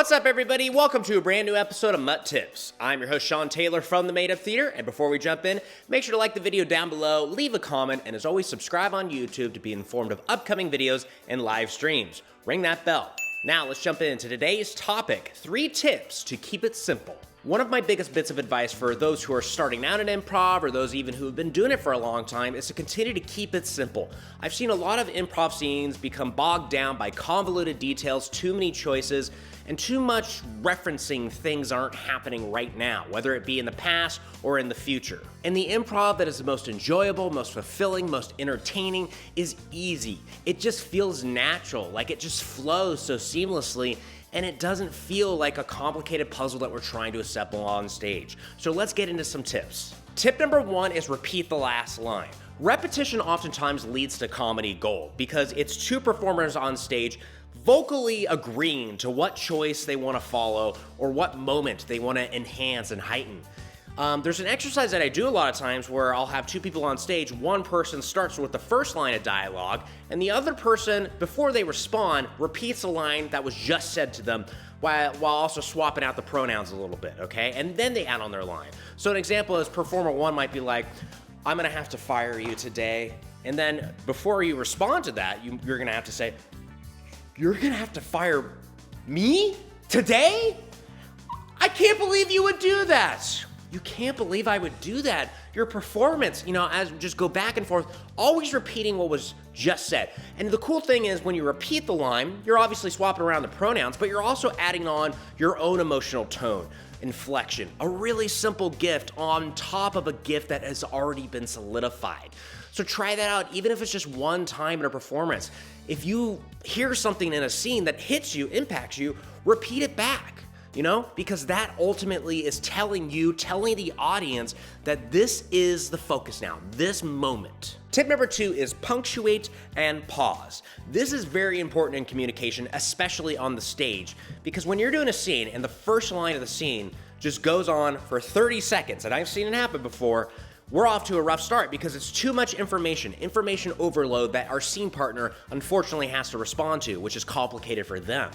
What's up, everybody? Welcome to a brand new episode of MUT Tips. I'm your host, Sean Taylor from the Made Up Theater, and before we jump in, make sure to like the video down below, leave a comment, and as always, subscribe on YouTube to be informed of upcoming videos and live streams. Ring that bell. Now, let's jump into today's topic, 3 tips to keep it simple. One of my biggest bits of advice for those who are starting out in improv or those even who have been doing it for a long time is to continue to keep it simple. I've seen a lot of improv scenes become bogged down by convoluted details, too many choices, and too much referencing things aren't happening right now, whether it be in the past or in the future. And the improv that is the most enjoyable, most fulfilling, most entertaining is easy. It just feels natural, like it just flows so seamlessly, and it doesn't feel like a complicated puzzle that we're trying to assemble on stage. So let's get into some tips. Tip number 1 is repeat the last line. Repetition oftentimes leads to comedy gold because it's 2 performers on stage vocally agreeing to what choice they want to follow or what moment they want to enhance and heighten. There's an exercise that I do a lot of times where I'll have 2 people on stage. One person starts with the first line of dialogue, and the other person, before they respond, repeats a line that was just said to them while also swapping out the pronouns a little bit, okay? And then they add on their line. So an example is performer 1 might be like, "I'm gonna have to fire you today." And then before you respond to that, you're gonna have to say, "You're gonna have to fire me today? I can't believe you would do that." You can't believe I would do that. Your performance, as just go back and forth, always repeating what was just said. And the cool thing is when you repeat the line, you're obviously swapping around the pronouns, but you're also adding on your own emotional tone, inflection, a really simple gift on top of a gift that has already been solidified. So try that out, even if it's just one time in a performance. If you hear something in a scene that hits you, impacts you, repeat it back. Because that ultimately is telling the audience that this is the focus now, this moment. Tip number 2 is punctuate and pause. This is very important in communication, especially on the stage, because when you're doing a scene and the first line of the scene just goes on for 30 seconds, and I've seen it happen before, we're off to a rough start because it's too much information overload that our scene partner unfortunately has to respond to, which is complicated for them.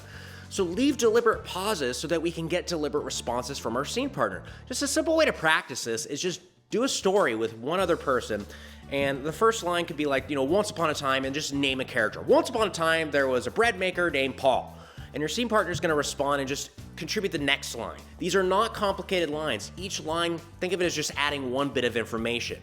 So leave deliberate pauses so that we can get deliberate responses from our scene partner. Just a simple way to practice this is just do a story with one other person, and the first line could be like, once upon a time, and just name a character. Once upon a time, there was a bread maker named Paul. And your scene partner is going to respond and just contribute the next line. These are not complicated lines. Each line, think of it as just adding one bit of information.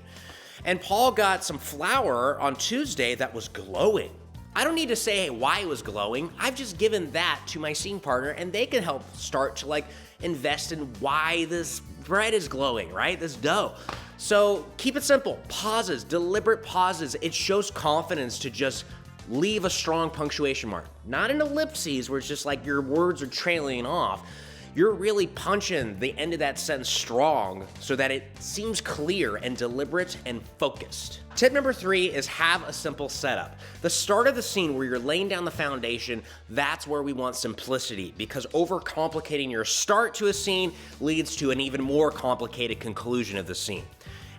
And Paul got some flour on Tuesday that was glowing. I don't need to say why it was glowing. I've just given that to my scene partner, and they can help start to invest in why this bread is glowing, right? This dough. So keep it simple. Pauses, deliberate pauses. It shows confidence to just leave a strong punctuation mark. Not an ellipses where it's just like your words are trailing off. You're really punching the end of that sentence strong so that it seems clear and deliberate and focused. Tip number 3 is have a simple setup. The start of the scene where you're laying down the foundation, that's where we want simplicity, because overcomplicating your start to a scene leads to an even more complicated conclusion of the scene.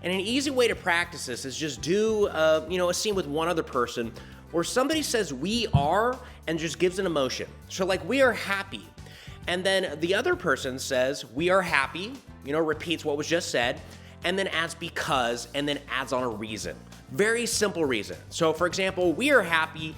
And an easy way to practice this is just do a scene with one other person where somebody says "we are" and just gives an emotion. So "we are happy." And then the other person says, "we are happy," repeats what was just said, and then adds "because," and then adds on a reason. Very simple reason. So for example, we are happy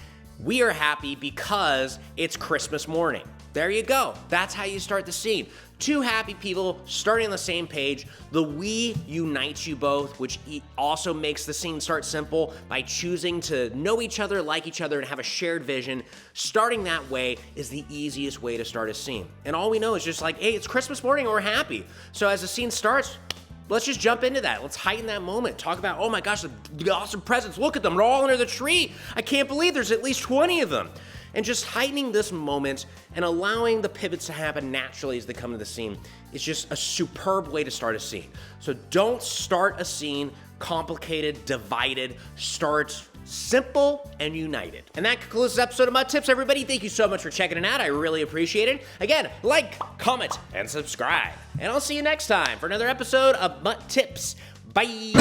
because it's Christmas morning. There you go. That's how you start the scene. 2 happy people starting on the same page. The "we" unites you both, which also makes the scene start simple by choosing to know each other, like each other, and have a shared vision. Starting that way is the easiest way to start a scene. And all we know is just hey, it's Christmas morning and we're happy. So as the scene starts, let's just jump into that. Let's heighten that moment. Talk about, "oh my gosh, the awesome presents. Look at them. They're all under the tree. I can't believe there's at least 20 of them." And just heightening this moment and allowing the pivots to happen naturally as they come to the scene is just a superb way to start a scene. So don't start a scene complicated, divided. Start simple and united. And that concludes this episode of MUT Tips, everybody. Thank you so much for checking it out. I really appreciate it. Again, like, comment, and subscribe. And I'll see you next time for another episode of MUT Tips. Bye.